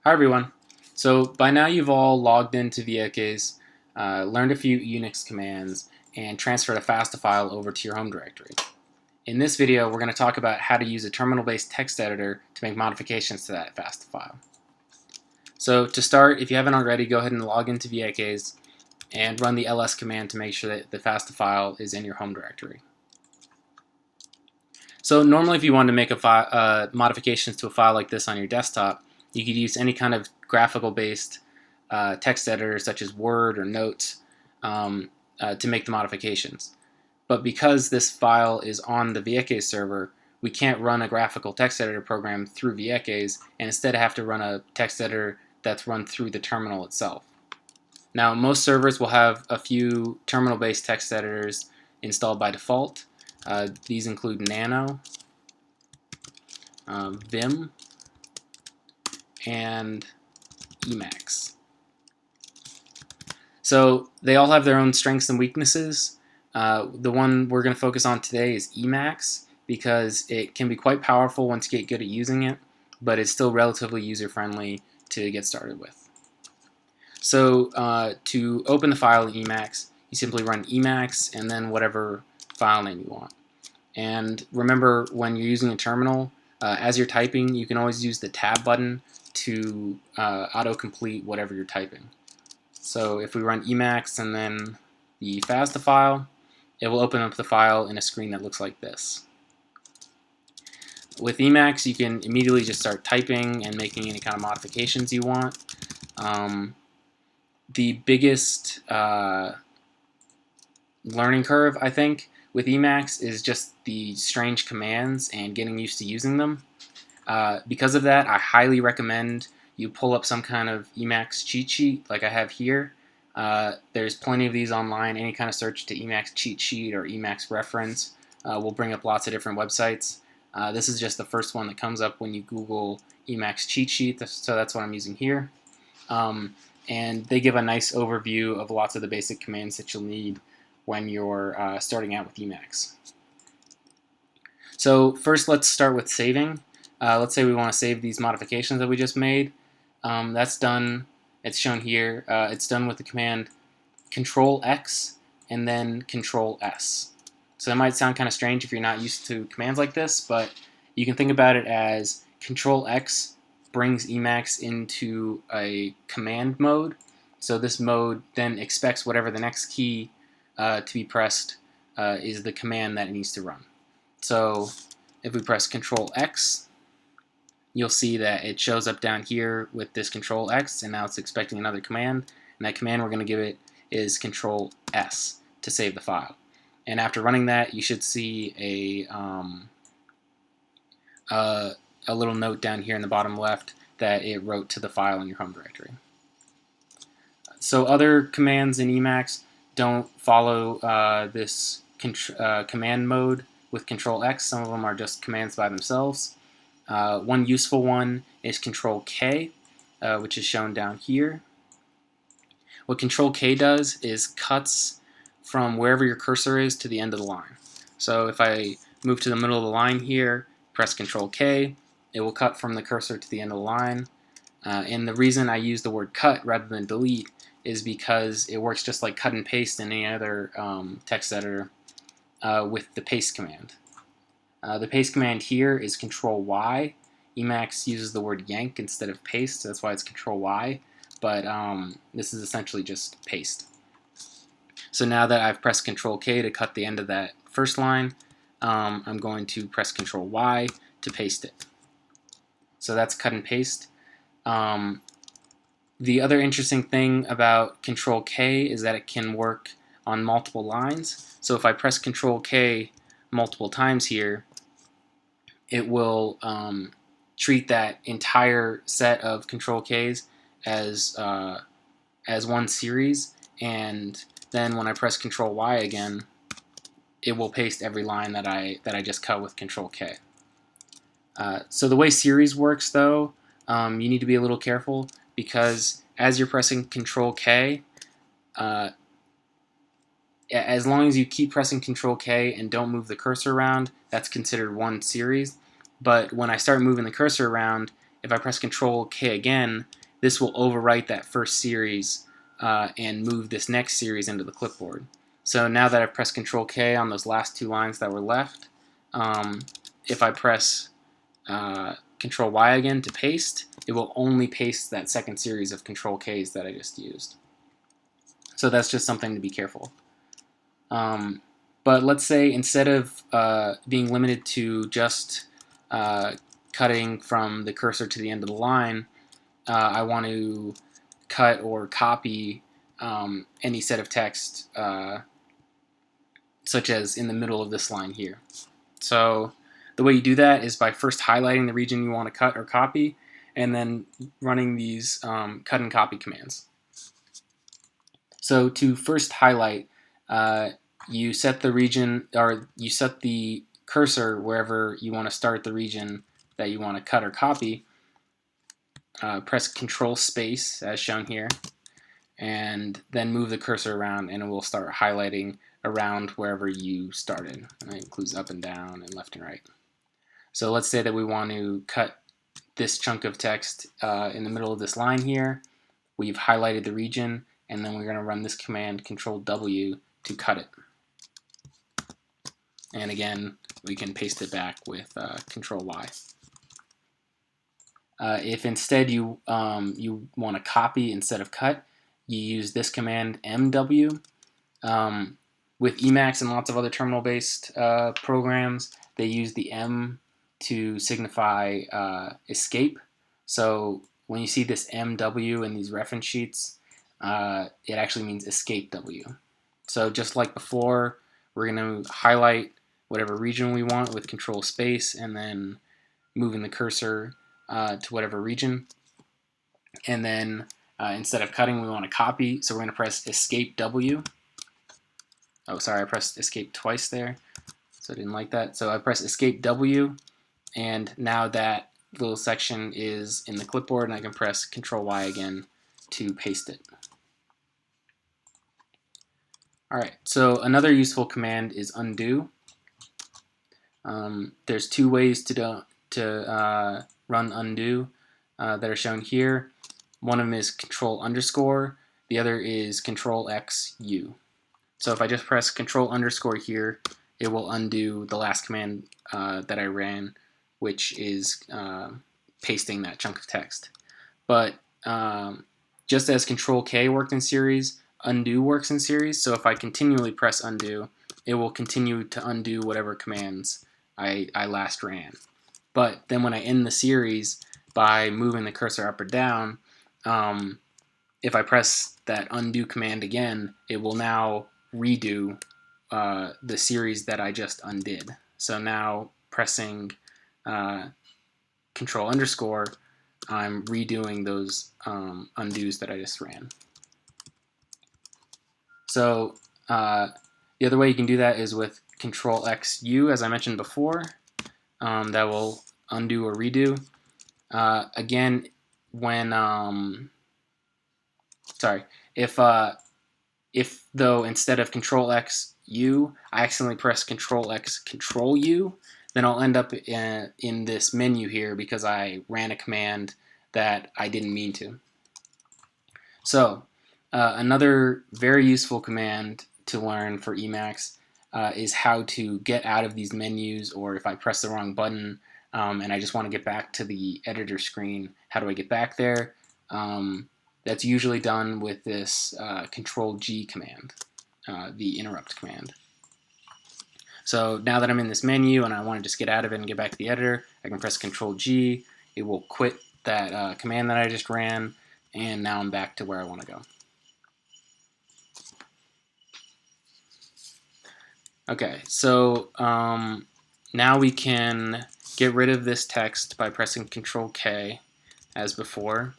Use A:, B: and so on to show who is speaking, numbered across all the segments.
A: Hi everyone. So by now you've all logged into VKs, learned a few Unix commands, and transferred a FASTA file over to your home directory. In this video we're going to talk about how to use a terminal-based text editor to make modifications to that FASTA file. So to start, if you haven't already, go ahead and log into VKs and run the ls command to make sure that the FASTA file is in your home directory. So normally if you wanted to make modifications to a file like this on your desktop, you could use any kind of graphical-based text editor such as Word or Notes to make the modifications. But because this file is on the VKs server, we can't run a graphical text editor program through VKs and instead have to run a text editor that's run through the terminal itself. Now, most servers will have a few terminal-based text editors installed by default. These include Nano, Vim, and Emacs. So they all have their own strengths and weaknesses. The one we're going to focus on today is Emacs because it can be quite powerful once you get good at using it, but it's still relatively user-friendly to get started with. So to open the file in Emacs, you simply run Emacs and then whatever file name you want. And remember, when you're using a terminal, as you're typing, you can always use the tab button to autocomplete whatever you're typing. So if we run Emacs and then the FASTA file, it will open up the file in a screen that looks like this. With Emacs, you can immediately just start typing and making any kind of modifications you want. The biggest learning curve, I think, with Emacs is just the strange commands and getting used to using them. Because of that, I highly recommend you pull up some kind of Emacs cheat sheet like I have here. There's plenty of these online. Any kind of search to Emacs cheat sheet or Emacs reference will bring up lots of different websites. This is just the first one that comes up when you Google Emacs cheat sheet, so that's what I'm using here. And they give a nice overview of lots of the basic commands that you'll need when you're starting out with Emacs. So first, let's start with saving. Let's say we want to save these modifications that we just made. That's done. It's shown here. It's done with the command Control-X and then Control-S. So that might sound kind of strange if you're not used to commands like this, but you can think about it as Control-X brings Emacs into a command mode. So this mode then expects whatever the next key to be pressed is the command that it needs to run. So if we press Control-X, you'll see that it shows up down here with this Control-X, and now it's expecting another command, and that command we're going to give it is Control-S to save the file. And after running that, you should see a little note down here in the bottom left that it wrote to the file in your home directory. So other commands in Emacs don't follow this command mode with Control-X. Some of them are just commands by themselves. One useful one is Control-K, which is shown down here. What Control-K does is cuts from wherever your cursor is to the end of the line. So if I move to the middle of the line here, press Control-K, it will cut from the cursor to the end of the line. And the reason I use the word cut rather than delete is because it works just like cut and paste in any other text editor with the paste command. The paste command here is Control-Y. Emacs uses the word yank instead of paste, so that's why it's Control-Y, but this is essentially just paste. So now that I've pressed Control-K to cut the end of that first line, I'm going to press Control-Y to paste it. So that's cut and paste. The other interesting thing about Control-K is that it can work on multiple lines. So if I press Control-K multiple times here, it will treat that entire set of Control-Ks as one series, and then when I press Control-Y again, it will paste every line that I just cut with Control-K. So the way series works, though, you need to be a little careful because as you're pressing Control-K, as long as you keep pressing Control-K and don't move the cursor around, that's considered one series. But when I start moving the cursor around if I press Control K again, this will overwrite that first series and move this next series into the clipboard. So now that I've pressed Control K on those last 2 lines that were left, if I press Control Y again to paste, it will only paste that second series of Control Ks that I just used. So that's just something to be careful. But let's say instead of being limited to just cutting from the cursor to the end of the line, I want to cut or copy any set of text, such as in the middle of this line here. So the way you do that is by first highlighting the region you want to cut or copy, and then running these cut and copy commands. So to first highlight, you set the region, or you set the cursor wherever you want to start the region that you want to cut or copy. Press Control Space as shown here, and then move the cursor around, and it will start highlighting around wherever you started. And that includes up and down and left and right. So let's say that we want to cut this chunk of text in the middle of this line here. We've highlighted the region, and then we're going to run this command Control W to cut it. And again, we can paste it back with Control Y. If instead you want to copy instead of cut, you use this command MW. With Emacs and lots of other terminal-based programs, they use the M to signify escape. So when you see this MW in these reference sheets, it actually means escape W. So just like before, we're going to highlight whatever region we want with Control Space, and then moving the cursor to whatever region. And then instead of cutting, we want to copy, so we're going to press Escape W. Oh, sorry, I pressed Escape twice there, so I didn't like that. So I press Escape W, and now that little section is in the clipboard, and I can press Control Y again to paste it. Alright, so another useful command is undo. There's 2 ways to run undo that are shown here. One of them is Control underscore, the other is Control X U. So if I just press Control underscore here, it will undo the last command that I ran, which is pasting that chunk of text. But just as Control K worked in series, undo works in series. So if I continually press undo, it will continue to undo whatever commands I last ran. But then when I end the series by moving the cursor up or down, if I press that undo command again, it will now redo the series that I just undid. So now pressing Control underscore, I'm redoing those undos that I just ran. So the other way you can do that is with Control X U, as I mentioned before. That will undo or redo. Again, when if though instead of Control X U, I accidentally press Control X Control U, then I'll end up in this menu here because I ran a command that I didn't mean to. So another very useful command to learn for Emacs is how to get out of these menus, or if I press the wrong button and I just want to get back to the editor screen, how do I get back there? That's usually done with this Control G command, the interrupt command. So now that I'm in this menu and I want to just get out of it and get back to the editor, I can press Control G. It will quit that command that I just ran, and now I'm back to where I want to go. Okay, so now we can get rid of this text by pressing Control K as before,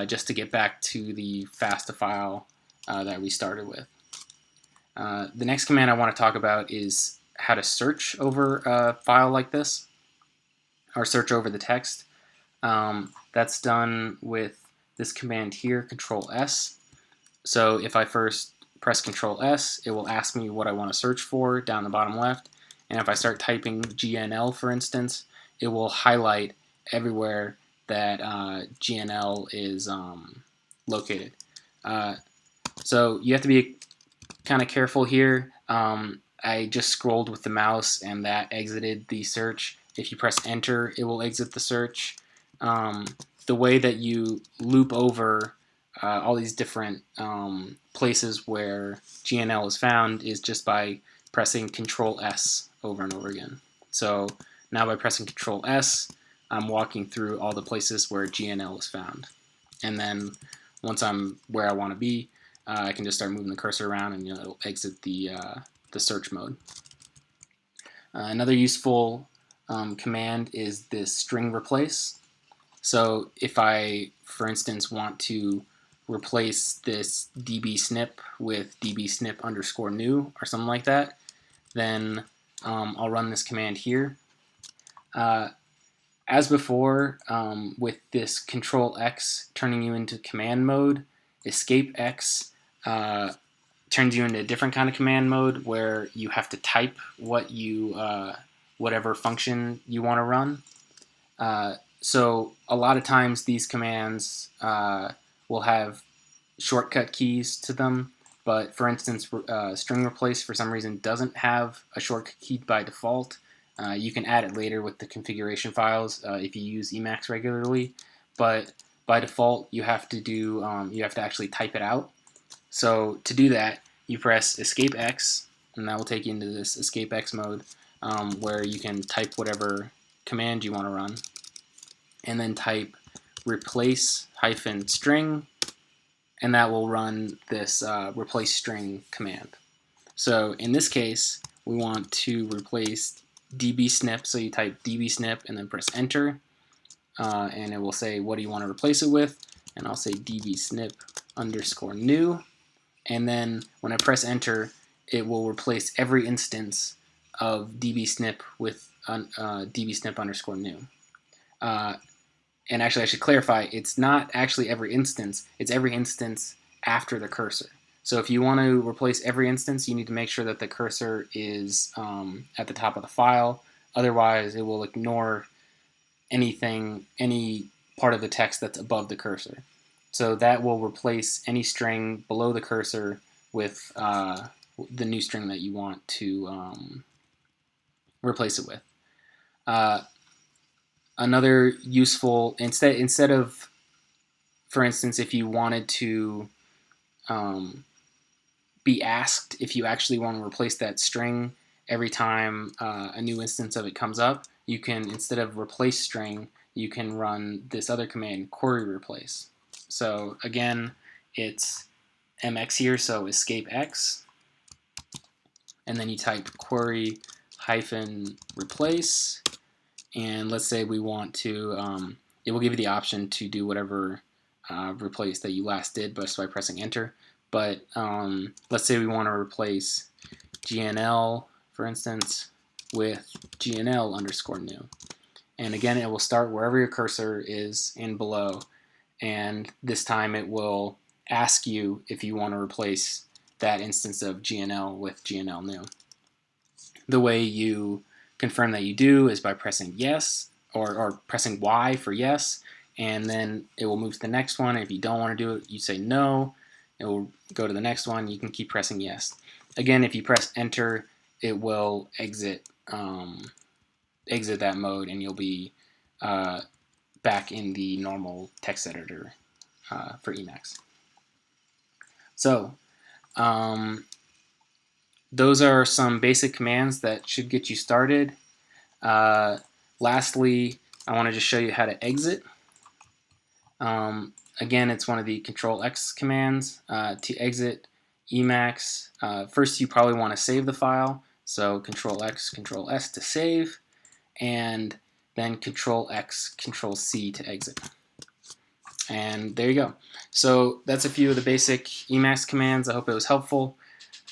A: just to get back to the FASTA file that we started with. The next command I want to talk about is how to search over a file like this, or search over the text. That's done with this command here, Control S. So if I first press Control S, it will ask me what I want to search for down the bottom left. And if I start typing GNL, for instance, it will highlight everywhere that GNL is located. So you have to be kind of careful here. I just scrolled with the mouse and that exited the search. If you press enter, it will exit the search. The way that you loop over all these different places where GNL is found is just by pressing Control S over and over again. So now by pressing Control S, I'm walking through all the places where GNL is found. And then once I'm where I want to be, I can just start moving the cursor around and it'll exit the search mode. Another useful command is this string replace. So if I, for instance, want to replace this dbsnip with dbsnip_new or something like that, then I'll run this command here. As before, with this Control X turning you into command mode, Escape X turns you into a different kind of command mode where you have to type what you whatever function you want to run. So a lot of times these commands will have shortcut keys to them, but for instance, string replace for some reason doesn't have a shortcut key by default. You can add it later with the configuration files if you use Emacs regularly, but by default you have to do you have to actually type it out. So to do that, you press Escape X, and that will take you into this Escape X mode where you can type whatever command you want to run, and then type replace-string, and that will run this replace string command. So in this case, we want to replace dbsnip, so you type dbsnip and then press enter, and it will say what do you want to replace it with, and I'll say dbsnip_new, and then when I press enter, it will replace every instance of dbsnip with dbsnip_new. And actually I should clarify, it's not actually every instance, it's every instance after the cursor. So if you want to replace every instance, you need to make sure that the cursor is at the top of the file. Otherwise, it will ignore anything, any part of the text that's above the cursor. So that will replace any string below the cursor with the new string that you want to replace it with. Another useful, instead of, for instance, if you wanted to be asked if you actually want to replace that string every time a new instance of it comes up, you can, instead of replace string, you can run this other command, query replace. So again, it's Emacs here, so escape X, and then you type query-replace, and let's say we want to, it will give you the option to do whatever replace that you last did just by pressing enter. But let's say we want to replace GNL, for instance, with GNL_new. And again, it will start wherever your cursor is and below. And this time it will ask you if you want to replace that instance of GNL with GNL new. The way you confirm that you do is by pressing yes, or pressing Y for yes, and then it will move to the next one. If you don't want to do it, you say no. It will go to the next one. You can keep pressing yes. Again, if you press enter, it will exit that mode, and you'll be back in the normal text editor for Emacs. So those are some basic commands that should get you started. Lastly, I want to just show you how to exit. Again, it's one of the Control X commands. To exit Emacs, first you probably want to save the file. So Control X, Control S to save, and then Control X, Control C to exit. And there you go. So that's a few of the basic Emacs commands. I hope it was helpful.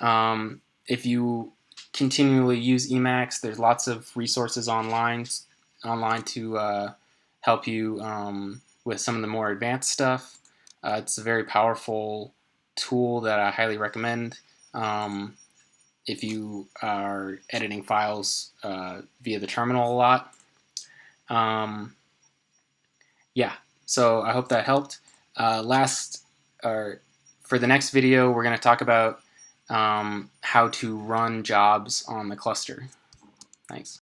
A: If you continually use Emacs, there's lots of resources online to help you with some of the more advanced stuff. It's a very powerful tool that I highly recommend if you are editing files via the terminal a lot. yeah, so I hope that helped. For the next video, we're going to talk about how to run jobs on the cluster. Thanks.